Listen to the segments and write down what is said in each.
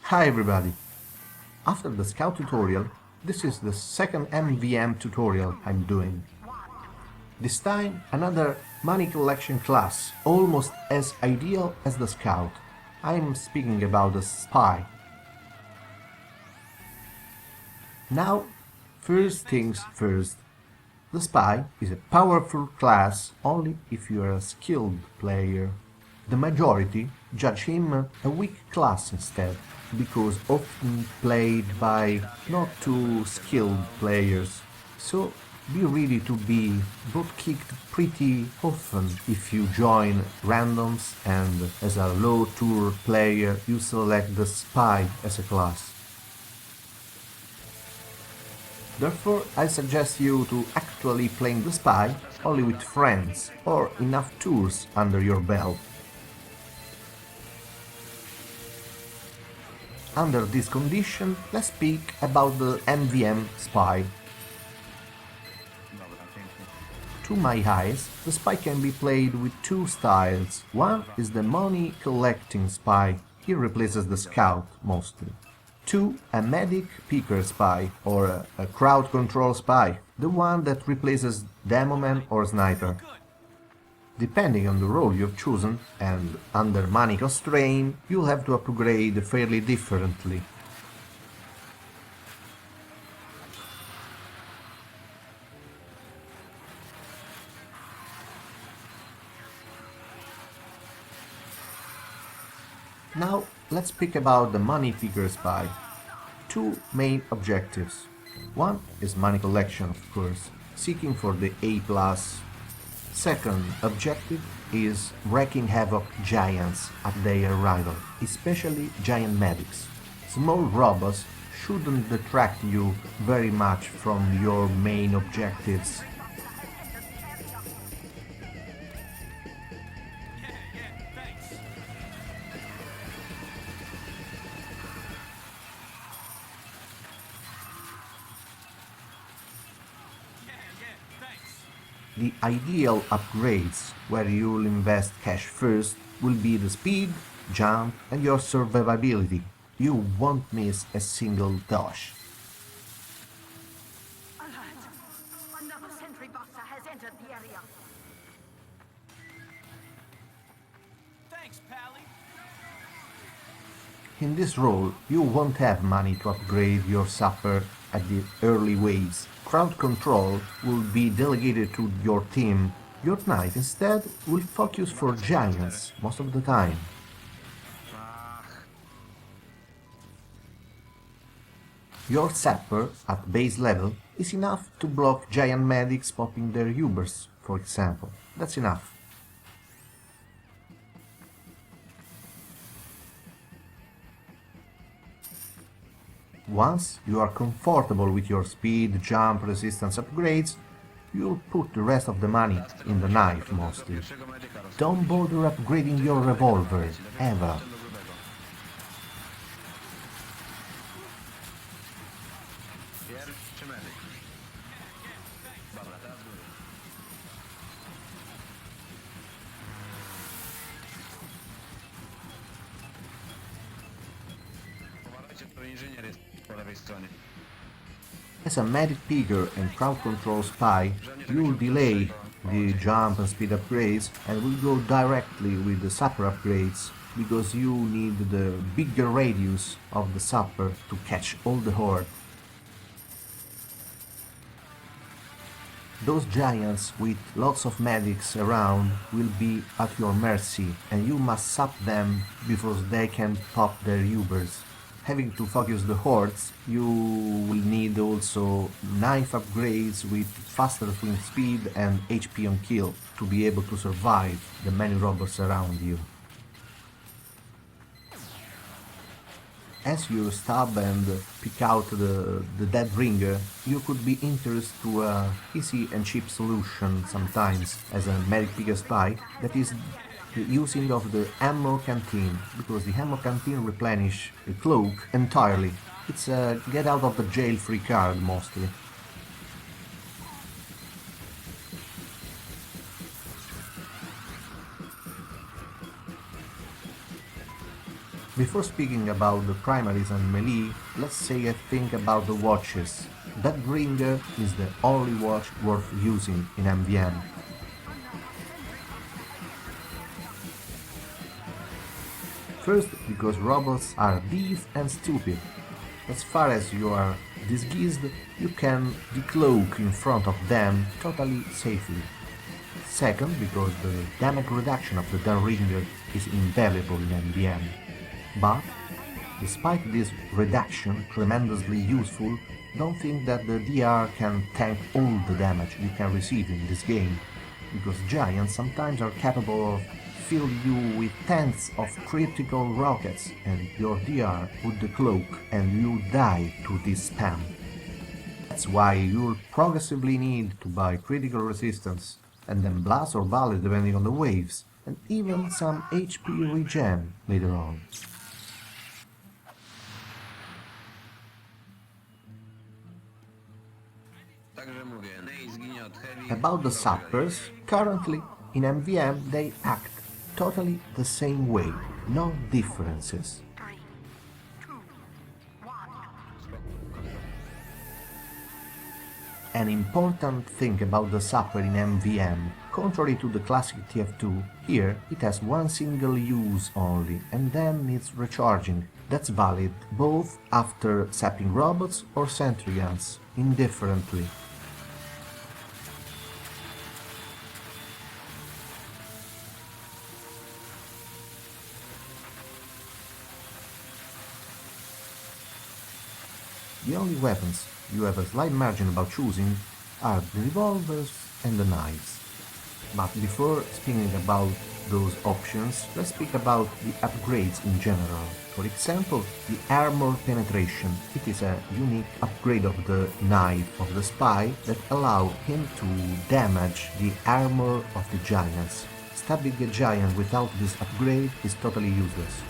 Hi everybody! After the scout tutorial, this is the second MvM tutorial I'm doing. This time another money collection class, almost as ideal as the scout. I'm speaking about the spy. Now, first things first. The spy is a powerful class only if you are a skilled player. The majority judge him a weak class instead, because often played by not too skilled players. So be ready to be vote-kicked pretty often if you join randoms and as a low tour player you select the spy as a class. Therefore, I suggest you to actually playing the spy only with friends or enough tours under your belt. Under this condition, let's speak about the MvM spy. To my eyes, the spy can be played with two styles. One is the money collecting spy, he replaces the scout mostly. Two, a medic picker spy, or a crowd control spy, the one that replaces demoman or sniper. Depending on the role you've chosen, and under money constraint, you'll have to upgrade fairly differently. Now, let's speak about the money picker spy. Two main objectives. One is money collection, of course, seeking for the A+. Second objective is wreaking havoc giants at their arrival, especially giant medics. Small robots shouldn't detract you very much from your main objectives. The ideal upgrades, where you'll invest cash first, will be the speed, jump and your survivability. You won't miss a single dodge. Alert! Another sentry buster has entered the area. Thanks, Pally. In this role, you won't have money to upgrade your Sapper at the early waves. Crowd control will be delegated to your team. Your knight instead will focus for giants most of the time. Your Sapper at base level is enough to block giant medics popping their Ubers, for example. That's enough. Once you are comfortable with your speed, jump, resistance upgrades, you'll put the rest of the money in the knife mostly. Don't bother upgrading your revolver, ever. As a medic picker and crowd control spy, you'll delay the jump and speed upgrades and will go directly with the Sapper upgrades, because you need the bigger radius of the Sapper to catch all the horde. Those giants with lots of medics around will be at your mercy, and you must sap them before they can pop their Ubers. Having to focus the hordes, you will need also knife upgrades with faster swing speed and HP on kill to be able to survive the many robots around you. As you stab and pick out the dead ringer, you could be interested to a easy and cheap solution sometimes as a medic picker spy, that is the using of the ammo canteen, because the ammo canteen replenish the cloak entirely. It's a get out of the jail free card mostly. Before speaking about the primaries and melee, let's say a thing about the watches. That bringer is the only watch worth using in MvM. First, because robots are deaf and stupid. As far as you are disguised, you can decloak in front of them totally safely. Second, because the damage reduction of the Ringer is invaluable in MvM. But, despite this reduction tremendously useful, don't think that the DR can tank all the damage you can receive in this game, because giants sometimes are capable of fill you with tens of critical rockets and your DR would decloak and you die to this spam. That's why you'll progressively need to buy critical resistance, and then blast or bullet depending on the waves, and even some HP regen later on. About the Sappers, currently in MvM they act totally the same way, no differences. 3, 2, 1. An important thing about the Sapper in MvM, contrary to the classic TF2, here it has one single use only and then it's recharging. That's valid both after sapping robots or sentry guns, indifferently. The only weapons you have a slight margin about choosing are the revolvers and the knives. But before speaking about those options, let's speak about the upgrades in general. For example, the armor penetration. It is a unique upgrade of the knife of the spy that allow him to damage the armor of the giants. Stabbing a giant without this upgrade is totally useless.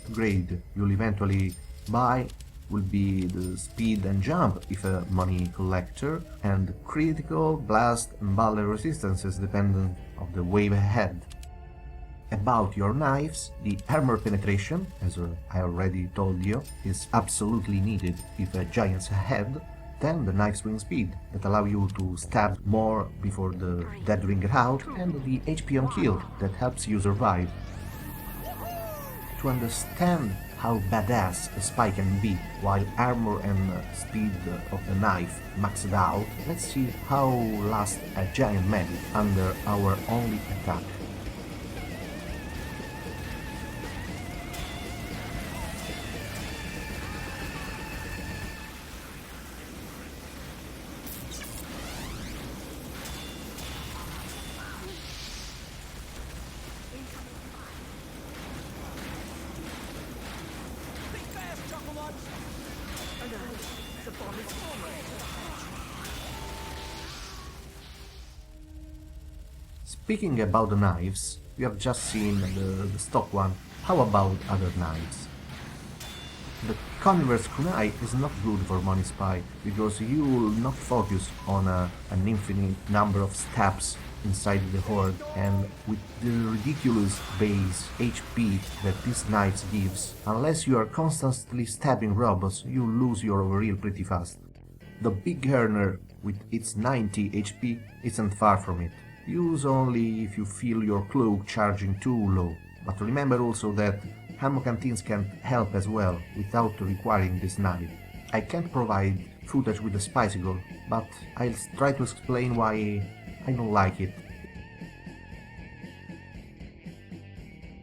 Upgrade you'll eventually buy will be the speed and jump if a money collector, and critical, blast and bullet resistances dependent of the wave ahead. About your knives, the armor penetration, as I already told you, is absolutely needed if a giant's ahead. Then the knife swing speed that allow you to stab more before the dead ringer out, and the HP on kill that helps you survive. To understand how badass a spy can be while armor and speed of the knife maxed out, let's see how last a giant medic under our only attack. Speaking about the knives, we have just seen the stock one. How about other knives? The Converse kunai is not good for Money Spy, because you will not focus on an infinite number of stabs inside the horde, and with the ridiculous base HP that this knife gives, unless you are constantly stabbing robots, you lose your overheal pretty fast. The Big Earner, with its 90 HP, isn't far from it. Use only if you feel your cloak charging too low, but remember also that ammo canteens can help as well, without requiring this knife. I can't provide footage with the Spicicle, but I'll try to explain why I don't like it.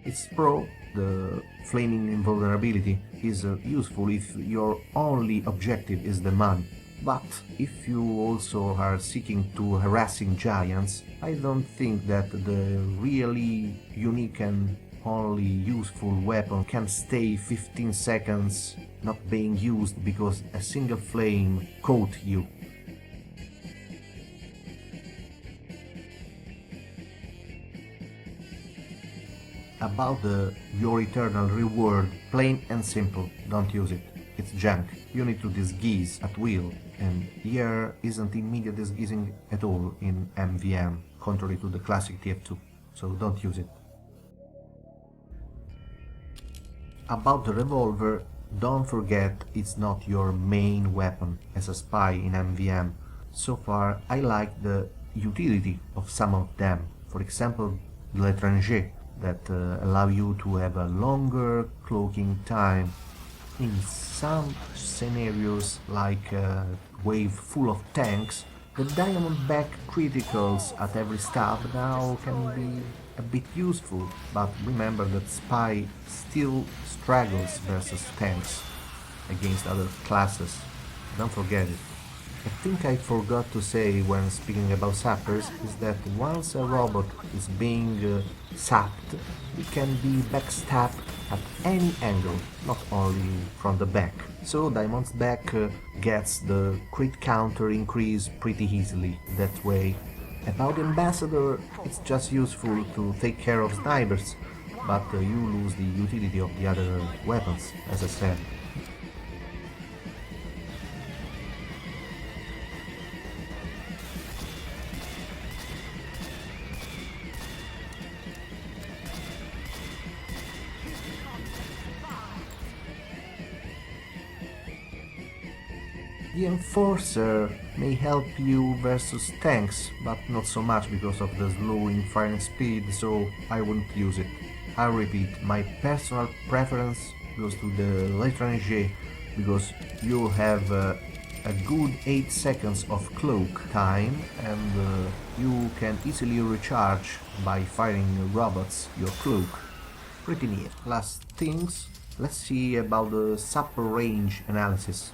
Its pro, the flaming invulnerability, is useful if your only objective is the money. But if you also are seeking to harassing giants, I don't think that the really unique and only useful weapon can stay 15 seconds not being used because a single flame caught you. About your eternal reward, plain and simple, don't use it. It's junk. You need to disguise at will, and here isn't immediate disguising at all in MvM, contrary to the classic TF2, so don't use it. About the revolver, don't forget it's not your main weapon as a spy in MvM. So far I like the utility of some of them, for example the l'étranger, that allow you to have a longer cloaking time. In some scenarios, like a wave full of tanks, the diamond-back criticals at every stab now can be a bit useful, but remember that Spy still struggles versus tanks against other classes. Don't forget it. A thing I forgot to say when speaking about Sappers is that once a robot is being sapped, it can be backstabbed at any angle, not only from the back. So Diamond's back gets the crit counter increase pretty easily that way. About Ambassador, it's just useful to take care of snipers, but you lose the utility of the other weapons, as I said. The Enforcer may help you versus tanks, but not so much because of the slowing firing speed, so I wouldn't use it. I repeat, my personal preference goes to the l'étranger, because you have a good 8 seconds of cloak time, and you can easily recharge by firing robots your cloak. Pretty neat. Last things, let's see about the Sapper Range Analysis.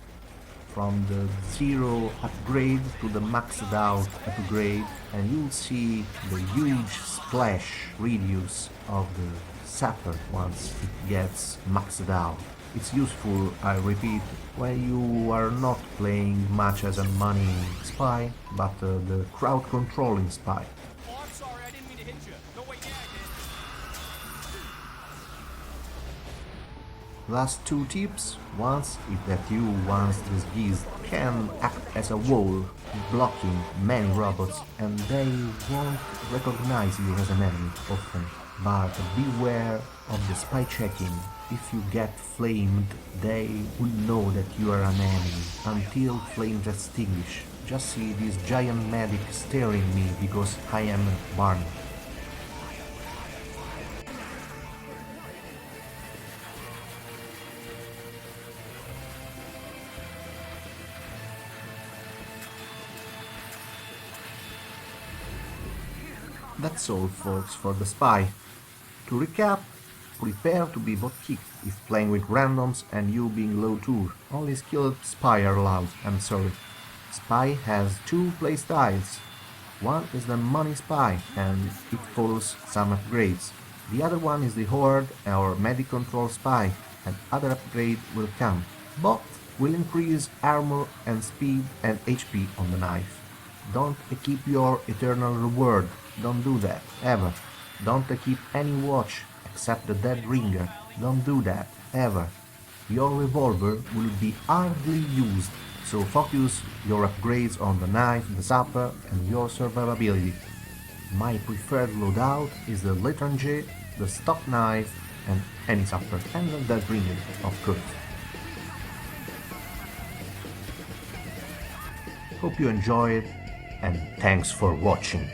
From the 0 upgrade to the maxed out upgrade, and you'll see the huge splash reduce of the Sapper once it gets maxed out. It's useful, I repeat, when you are not playing much as a money spy, but the crowd controlling spy. Oh, I'm sorry, I didn't mean to hit you. No, wait, yeah, I did. Last two tips. Once, if that you once disguised can act as a wall, blocking many robots, and they won't recognize you as an enemy often. But beware of the spy checking. If you get flamed, they will know that you are an enemy until flames extinguish. Just see this giant medic staring me because I am Barney. That's all, folks, for the spy. To recap, prepare to be votekicked if playing with randoms and you being low tour. Only skilled spy are allowed, I'm sorry. Spy has two playstyles. One is the money spy, and it follows some upgrades. The other one is the horde or medic control spy, and other upgrade will come. Both will increase armor and speed and HP on the knife. Don't equip your eternal reward. Don't do that, ever. Don't equip any watch except the dead ringer. Don't do that, ever. Your revolver will be hardly used, so focus your upgrades on the knife, the sapper, and your survivability. My preferred loadout is the l'étranger, the stock knife, and any sapper, and the dead ringer, of course. Hope you enjoyed, and thanks for watching.